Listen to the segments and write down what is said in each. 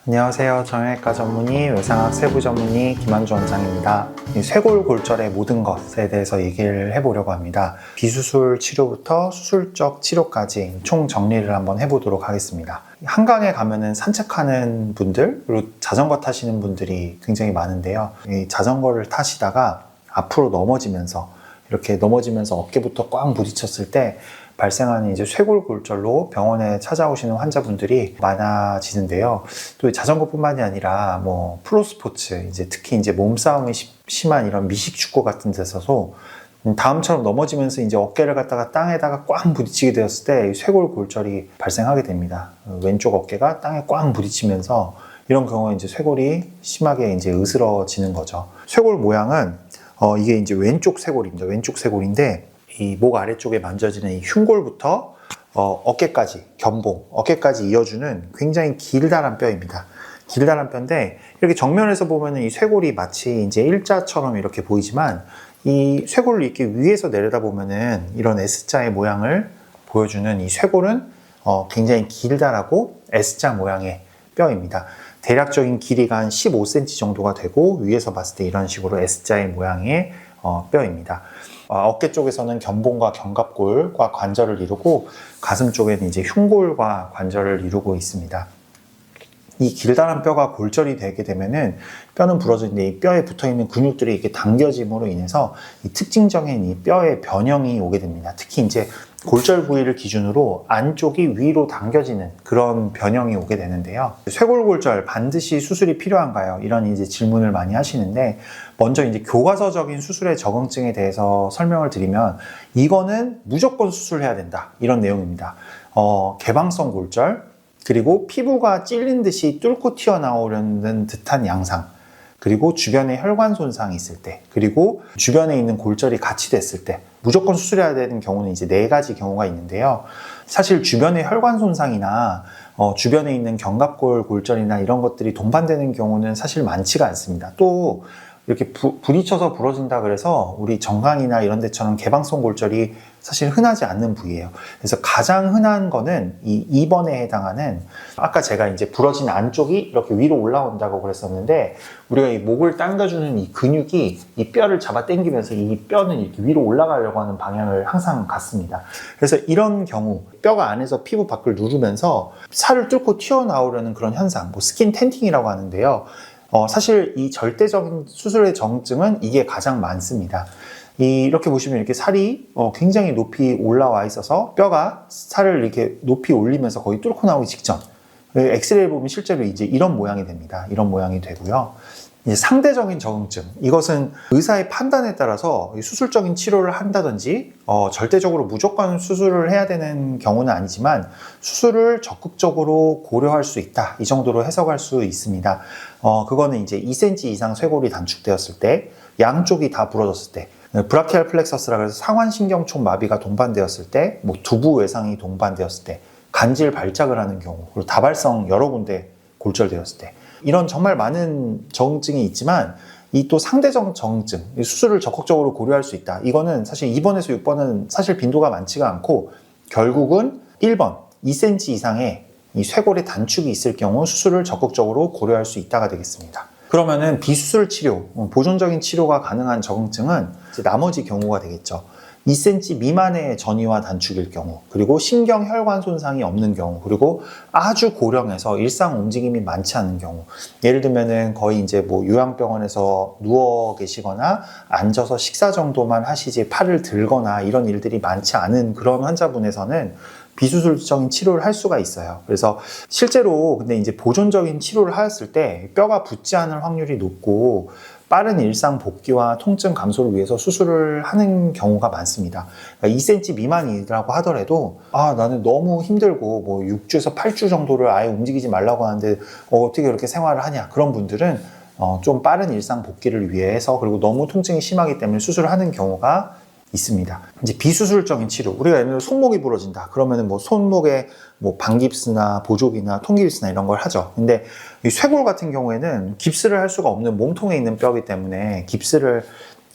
안녕하세요. 정형외과 전문의, 외상학 세부 전문의 김한주 원장입니다. 이 쇄골골절의 모든 것에 대해서 얘기를 해보려고 합니다. 비수술 치료부터 수술적 치료까지 총 정리를 한번 해보도록 하겠습니다. 한강에 가면은 산책하는 분들, 그리고 자전거 타시는 분들이 굉장히 많은데요. 이 자전거를 타시다가 앞으로 이렇게 넘어지면서 어깨부터 꽉 부딪혔을 때 발생하는 이제 쇄골골절로 병원에 찾아오시는 환자분들이 많아지는데요. 또 자전거뿐만이 아니라 프로스포츠, 특히 몸싸움이 심한 이런 미식축구 같은 데서도 다음처럼 넘어지면서 이제 어깨를 갖다가 땅에다가 꽉 부딪히게 되었을 때 쇄골골절이 발생하게 됩니다. 왼쪽 어깨가 땅에 꽉 부딪히면서 이런 경우에 이제 쇄골이 심하게 이제 으스러지는 거죠. 쇄골 모양은 이게 이제 왼쪽 쇄골입니다. 왼쪽 쇄골인데 이 목 아래쪽에 만져지는 이 흉골부터 어깨까지, 견봉, 어깨까지 이어주는 굉장히 길다란 뼈입니다. 길다란 뼈인데 이렇게 정면에서 보면은 이 쇄골이 마치 이제 일자처럼 이렇게 보이지만 이 쇄골을 이렇게 위에서 내려다 보면은 이런 S자의 모양을 보여주는 이 쇄골은 굉장히 길다라고 S자 모양의 뼈입니다. 대략적인 길이가 한 15cm 정도가 되고 위에서 봤을 때 이런 식으로 S자의 모양의 뼈입니다. 어깨 쪽에서는 견봉과 견갑골과 관절을 이루고 가슴 쪽에는 이제 흉골과 관절을 이루고 있습니다. 이 길다란 뼈가 골절이 되게 되면은 뼈는 부러지는데 이 뼈에 붙어 있는 근육들이 이렇게 당겨짐으로 인해서 이 특징적인 이 뼈의 변형이 오게 됩니다. 특히 이제 골절 부위를 기준으로 안쪽이 위로 당겨지는 그런 변형이 오게 되는데요. 쇄골골절 반드시 수술이 필요한가요? 이런 이제 질문을 많이 하시는데 먼저 이제 교과서적인 수술의 적응증에 대해서 설명을 드리면 이거는 무조건 수술해야 된다. 이런 내용입니다. 개방성 골절, 그리고 피부가 찔린 듯이 뚫고 튀어나오려는 듯한 양상, 그리고 주변에 혈관 손상이 있을 때, 그리고 주변에 있는 골절이 같이 됐을 때 무조건 수술해야 되는 경우는 이제 4가지 경우가 있는데요. 사실 주변에 혈관 손상이나 주변에 있는 견갑골 골절이나 이런 것들이 동반되는 경우는 사실 많지가 않습니다. 또 이렇게 부딪혀서 부러진다 그래서 우리 정강이나 이런 데처럼 개방성 골절이 사실 흔하지 않는 부위예요. 그래서 가장 흔한 거는 이 2번에 해당하는 아까 제가 이제 부러진 안쪽이 이렇게 위로 올라온다고 그랬었는데 우리가 이 목을 당겨주는 이 근육이 이 뼈를 잡아 당기면서 이 뼈는 이렇게 위로 올라가려고 하는 방향을 항상 갖습니다. 그래서 이런 경우 뼈가 안에서 피부 밖을 누르면서 살을 뚫고 튀어나오려는 그런 현상, 스킨 텐팅이라고 하는데요. 사실 이 절대적인 수술의 정증은 이게 가장 많습니다. 이렇게 보시면 이렇게 살이 굉장히 높이 올라와 있어서 뼈가 살을 이렇게 높이 올리면서 거의 뚫고 나오기 직전. 엑스레이를 보면 실제로 이제 이런 모양이 됩니다. 이런 모양이 되고요. 이제 상대적인 적응증. 이것은 의사의 판단에 따라서 수술적인 치료를 한다든지 절대적으로 무조건 수술을 해야 되는 경우는 아니지만 수술을 적극적으로 고려할 수 있다. 이 정도로 해석할 수 있습니다. 그거는 이제 2cm 이상 쇄골이 단축되었을 때, 양쪽이 다 부러졌을 때, 브라키알 플렉서스라 그래서 상완신경총 마비가 동반되었을 때, 두부 외상이 동반되었을 때, 간질 발작을 하는 경우, 그리고 다발성 여러 군데 골절되었을 때, 이런 정말 많은 적응증이 있지만 이 또 상대적 적응증, 수술을 적극적으로 고려할 수 있다. 이거는 사실 2번에서 6번은 사실 빈도가 많지가 않고 결국은 1번, 2cm 이상의 이 쇄골의 단축이 있을 경우 수술을 적극적으로 고려할 수 있다가 되겠습니다. 그러면은 비수술 치료, 보존적인 치료가 가능한 적응증은 이제 나머지 경우가 되겠죠. 2cm 미만의 전이와 단축일 경우, 그리고 신경혈관 손상이 없는 경우, 그리고 아주 고령해서 일상 움직임이 많지 않은 경우, 예를 들면은 거의 이제 요양병원에서 누워 계시거나 앉아서 식사 정도만 하시지 팔을 들거나 이런 일들이 많지 않은 그런 환자분에서는 비수술적인 치료를 할 수가 있어요. 그래서 실제로 근데 이제 보존적인 치료를 하였을 때 뼈가 붙지 않을 확률이 높고 빠른 일상 복귀와 통증 감소를 위해서 수술을 하는 경우가 많습니다. 그러니까 2cm 미만이라고 하더라도 나는 너무 힘들고 6주에서 8주 정도를 아예 움직이지 말라고 하는데 어떻게 그렇게 생활을 하냐, 그런 분들은 좀 빠른 일상 복귀를 위해서, 그리고 너무 통증이 심하기 때문에 수술을 하는 경우가 있습니다. 이제 비수술적인 치료, 우리가 예를 들어 손목이 부러진다 그러면은 손목에 반깁스나 보조기나 통깁스나 이런 걸 하죠. 근데 이 쇄골 같은 경우에는 깁스를 할 수가 없는 몸통에 있는 뼈이기 때문에 깁스를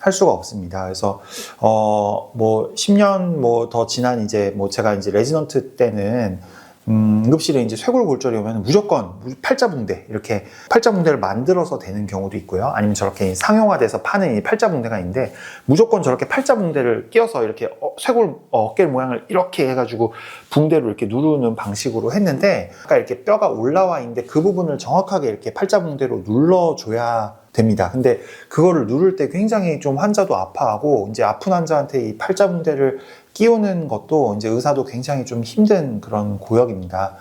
할 수가 없습니다. 그래서 10년 더 지난 제가 이제 레지던트 때는 응급실에 이제 쇄골골절이 오면 무조건 팔자붕대, 이렇게 팔자붕대를 만들어서 대는 경우도 있고요. 아니면 저렇게 상용화돼서 파는 이 팔자붕대가 있는데 무조건 저렇게 팔자붕대를 끼워서 이렇게 쇄골 어깨 모양을 이렇게 해가지고 붕대로 이렇게 누르는 방식으로 했는데, 아까 이렇게 뼈가 올라와 있는데 그 부분을 정확하게 이렇게 팔자붕대로 눌러줘야 됩니다. 근데 그거를 누를 때 굉장히 좀 환자도 아파하고, 이제 아픈 환자한테 이 팔자붕대를 끼우는 것도 이제 의사도 굉장히 좀 힘든 그런 고역입니다.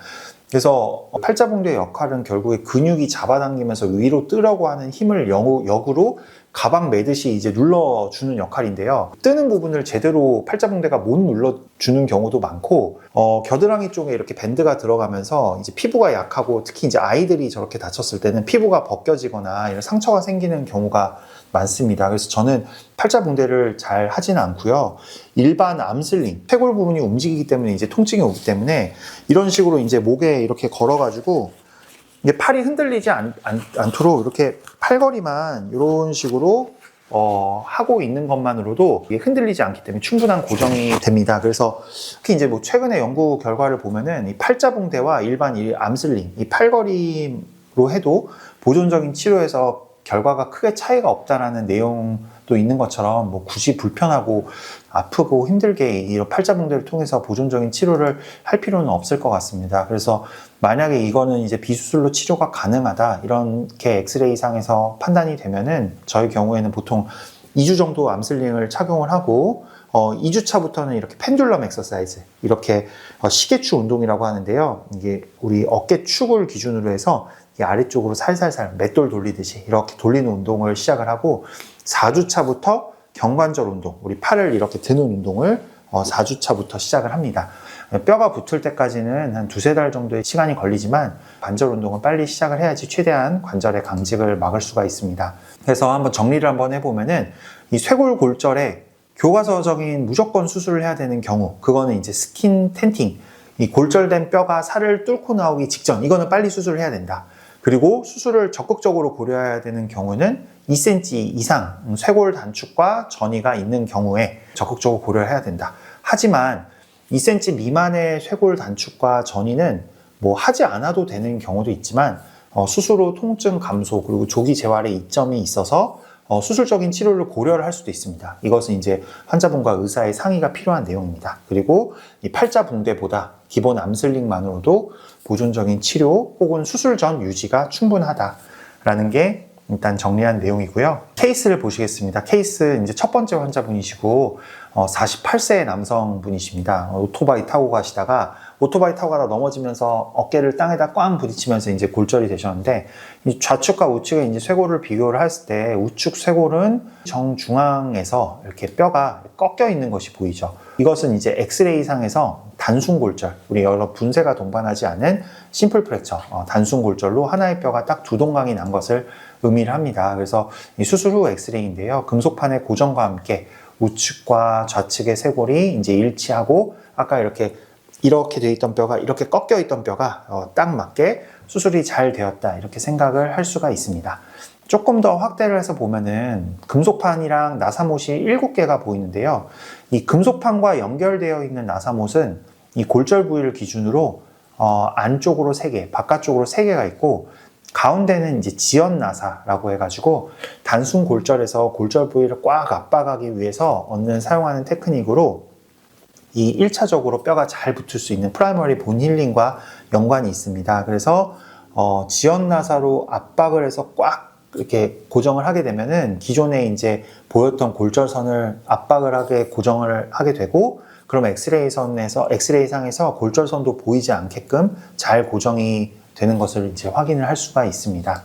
그래서 팔자붕대의 역할은 결국에 근육이 잡아당기면서 위로 뜨려고 하는 힘을 역으로 가방 매듯이 이제 눌러주는 역할인데요. 뜨는 부분을 제대로 팔자붕대가 못 눌러주는 경우도 많고, 겨드랑이 쪽에 이렇게 밴드가 들어가면서 이제 피부가 약하고, 특히 이제 아이들이 저렇게 다쳤을 때는 피부가 벗겨지거나 이런 상처가 생기는 경우가 많습니다. 그래서 저는 팔자붕대를 잘 하지는 않고요. 일반 암슬링, 쇄골 부분이 움직이기 때문에 이제 통증이 오기 때문에 이런 식으로 이제 목에 이렇게 걸어가지고 이게 팔이 흔들리지 않도록 이렇게 팔걸이만 이런 식으로 하고 있는 것만으로도 이게 흔들리지 않기 때문에 충분한 고정이 됩니다. 그래서 특히 이제 뭐 최근에 연구 결과를 보면은 이 팔자붕대와 일반 이 암슬링, 이 팔걸이로 해도 보존적인 치료에서 결과가 크게 차이가 없다라는 내용도 있는 것처럼, 뭐 굳이 불편하고 아프고 힘들게 이런 팔자붕대를 통해서 보존적인 치료를 할 필요는 없을 것 같습니다. 그래서 만약에 이거는 이제 비수술로 치료가 가능하다, 이렇게 엑스레이상에서 판단이 되면은 저희 경우에는 보통 2주 정도 암슬링을 착용을 하고 2주차부터는 이렇게 펜듈럼 엑서사이즈, 이렇게 시계추 운동이라고 하는데요. 이게 우리 어깨축을 기준으로 해서 이 아래쪽으로 살살살 맷돌 돌리듯이 이렇게 돌리는 운동을 시작을 하고, 4주차부터 경관절 운동, 우리 팔을 이렇게 드는 운동을 4주차부터 시작을 합니다. 뼈가 붙을 때까지는 한 2-3달 정도의 시간이 걸리지만 관절 운동은 빨리 시작을 해야지 최대한 관절의 강직을 막을 수가 있습니다. 그래서 한번 정리를 한번 해보면은, 이 쇄골골절에 교과서적인 무조건 수술을 해야 되는 경우, 그거는 이제 스킨 텐팅, 이 골절된 뼈가 살을 뚫고 나오기 직전, 이거는 빨리 수술을 해야 된다. 그리고 수술을 적극적으로 고려해야 되는 경우는 2cm 이상 쇄골 단축과 전이가 있는 경우에 적극적으로 고려해야 된다. 하지만 2cm 미만의 쇄골 단축과 전이는 뭐 하지 않아도 되는 경우도 있지만 수술 후 통증 감소 그리고 조기 재활의 이점이 있어서 수술적인 치료를 고려를 할 수도 있습니다. 이것은 이제 환자분과 의사의 상의가 필요한 내용입니다. 그리고 이 팔자 붕대보다 기본 암슬링만으로도 보존적인 치료 혹은 수술 전 유지가 충분하다라는 게 일단 정리한 내용이고요. 케이스를 보시겠습니다. 케이스 이제 첫 번째 환자분이시고 48세 남성분이십니다. 오토바이 타고 가시다가 넘어지면서 어깨를 땅에다 꽝 부딪히면서 이제 골절이 되셨는데, 이 좌측과 우측의 이제 쇄골을 비교를 했을 때 우측 쇄골은 정중앙에서 이렇게 뼈가 꺾여 있는 것이 보이죠. 이것은 이제 엑스레이상에서 단순 골절, 우리 여러 분쇄가 동반하지 않은 심플 프랙처, 단순 골절로 하나의 뼈가 딱 두 동강이 난 것을 의미를 합니다. 그래서 이 수술 후 엑스레이인데요. 금속판의 고정과 함께 우측과 좌측의 쇄골이 이제 일치하고, 아까 이렇게 돼 있던 뼈가, 이렇게 꺾여 있던 뼈가 딱 맞게 수술이 잘 되었다, 이렇게 생각을 할 수가 있습니다. 조금 더 확대를 해서 보면은 금속판이랑 나사못이 7개가 보이는데요. 이 금속판과 연결되어 있는 나사못은 이 골절 부위를 기준으로 안쪽으로 3개, 바깥쪽으로 3개가 있고, 가운데는 이제 지연 나사라고 해가지고 단순 골절에서 골절 부위를 꽉 압박하기 위해서 사용하는 테크닉으로 이 1차적으로 뼈가 잘 붙을 수 있는 프라이머리 본 힐링과 연관이 있습니다. 그래서 지연 나사로 압박을 해서 꽉 이렇게 고정을 하게 되면은 기존에 이제 보였던 골절선을 압박을 하게 고정을 하게 되고, 그럼 엑스레이상에서 골절선도 보이지 않게끔 잘 고정이 되는 것을 이제 확인을 할 수가 있습니다.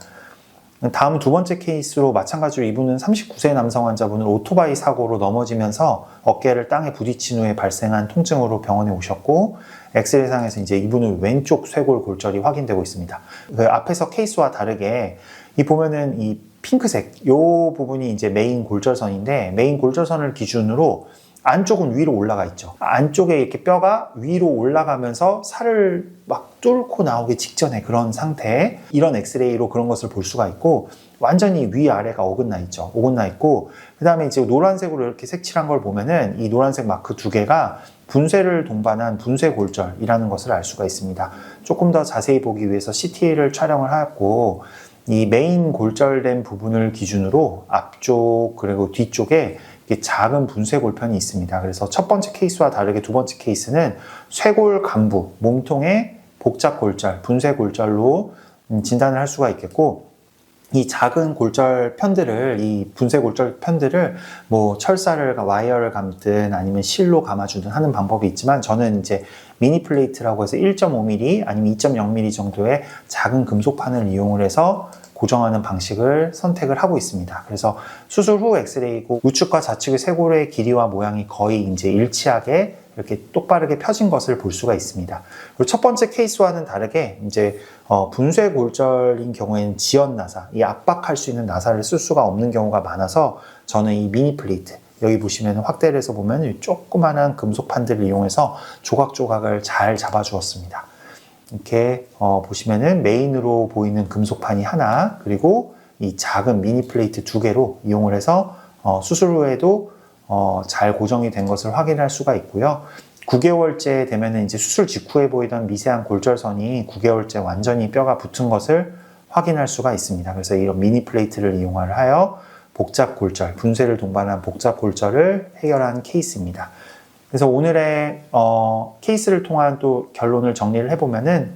다음 두 번째 케이스로 마찬가지로 이분은 39세 남성 환자분은 오토바이 사고로 넘어지면서 어깨를 땅에 부딪힌 후에 발생한 통증으로 병원에 오셨고, 엑스레이상에서 이제 이분은 왼쪽 쇄골 골절이 확인되고 있습니다. 그 앞에서 케이스와 다르게 이 보면은 이 핑크색 요 부분이 이제 메인 골절선인데, 메인 골절선을 기준으로 안쪽은 위로 올라가 있죠. 안쪽에 이렇게 뼈가 위로 올라가면서 살을 막 뚫고 나오기 직전에 그런 상태, 이런 엑스레이로 그런 것을 볼 수가 있고, 완전히 위아래가 어긋나 있죠. 어긋나 있고, 그 다음에 이제 노란색으로 이렇게 색칠한 걸 보면은 이 노란색 마크 2개가 분쇄를 동반한 분쇄골절이라는 것을 알 수가 있습니다. 조금 더 자세히 보기 위해서 CT를 촬영을 하고 이 메인 골절된 부분을 기준으로 앞쪽 그리고 뒤쪽에 작은 분쇄골편이 있습니다. 그래서 첫 번째 케이스와 다르게 두 번째 케이스는 쇄골 간부, 몸통의 복잡골절, 분쇄골절로 진단을 할 수가 있겠고, 이 작은 골절 편들을, 이 분쇄 골절 편들을 뭐 철사를, 와이어를 감든 아니면 실로 감아주든 하는 방법이 있지만, 저는 이제 미니 플레이트라고 해서 1.5mm 아니면 2.0mm 정도의 작은 금속판을 이용을 해서 고정하는 방식을 선택을 하고 있습니다. 그래서 수술 후 엑스레이고 우측과 좌측의 쇄골의 길이와 모양이 거의 이제 일치하게 이렇게 똑바르게 펴진 것을 볼 수가 있습니다. 그리고 첫 번째 케이스와는 다르게 이제 분쇄 골절인 경우에는 지연 나사, 이 압박할 수 있는 나사를 쓸 수가 없는 경우가 많아서 저는 이 미니 플레이트, 여기 보시면 확대를 해서 보면 조그만한 금속판들을 이용해서 조각조각을 잘 잡아주었습니다. 이렇게 보시면은 메인으로 보이는 금속판이 하나, 그리고 이 작은 미니 플레이트 두 개로 이용을 해서 수술 후에도 잘 고정이 된 것을 확인할 수가 있고요. 9개월째 되면은 이제 수술 직후에 보이던 미세한 골절선이 9개월째 완전히 뼈가 붙은 것을 확인할 수가 있습니다. 그래서 이런 미니 플레이트를 이용하여 복잡 골절, 분쇄를 동반한 복잡 골절을 해결한 케이스입니다. 그래서 오늘의 케이스를 통한 또 결론을 정리를 해보면은,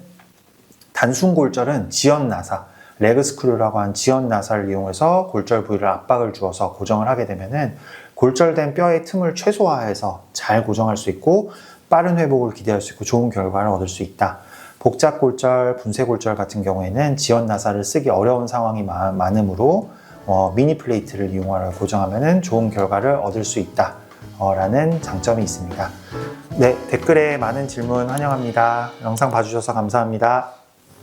단순 골절은 지연 나사, 레그 스크류라고 한 지연 나사를 이용해서 골절 부위를 압박을 주어서 고정을 하게 되면은 골절된 뼈의 틈을 최소화해서 잘 고정할 수 있고 빠른 회복을 기대할 수 있고 좋은 결과를 얻을 수 있다. 복잡 골절, 분쇄 골절 같은 경우에는 지연 나사를 쓰기 어려운 상황이 많으므로 미니 플레이트를 이용하여 고정하면은 좋은 결과를 얻을 수 있다. 라는 장점이 있습니다. 네, 댓글에 많은 질문 환영합니다. 영상 봐주셔서 감사합니다.